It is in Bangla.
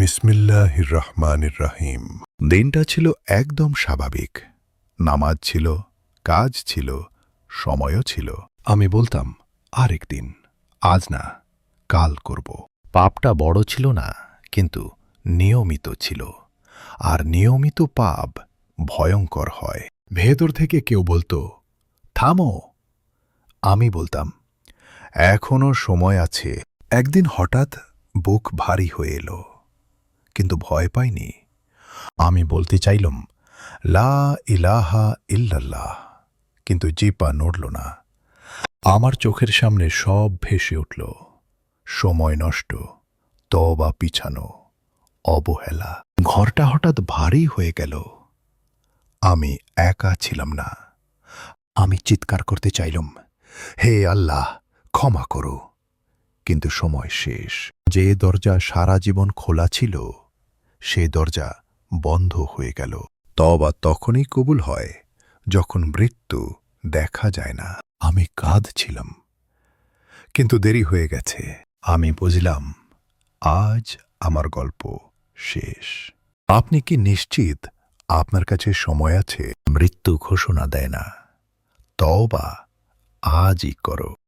বিসমিল্লাহির রহমানির রহিম। দিনটা ছিল একদম স্বাভাবিক। নামাজ ছিল, কাজ ছিল, সময়ও ছিল। আমি বলতাম, আরেকদিন, আজ না, কাল করব। পাপটা বড় ছিল না, কিন্তু নিয়মিত ছিল। আর নিয়মিত পাপ ভয়ঙ্কর হয়। ভেতর থেকে কেউ বলতো, থামো। আমি বলতাম, এখনো সময় আছে। একদিন হঠাৎ বুক ভারী হয়ে এলো, কিন্তু ভয় পাইনি। আমি বলতে চাইলাম, লা ইলাহা ইল্লাল্লাহ, কিন্তু জিহ্বা নড়ল না। আমার চোখের সামনে সব ভেসে উঠল। সময় নষ্ট, তওবা পিছানো, অবহেলা। ঘরটা হঠাৎ ভারী হয়ে গেল। আমি একা ছিলাম না। আমি চিৎকার করতে চাইলাম, হে আল্লাহ, ক্ষমা করো। কিন্তু সময় শেষ। যে দরজা সারা জীবন খোলা ছিল, সে দরজা বন্ধ হয়ে গেল। তওবা তখনই কবুল হয় যখন মৃত্যু দেখা যায় না। আমি কাঁদছিলাম, কিন্তু দেরি হয়ে গেছে। আমি বুঝলাম, আজ আমার গল্প শেষ। আপনি কি নিশ্চিত আপনার কাছে সময় আছে? মৃত্যু ঘোষণা দেয় না, তওবা আজই করো।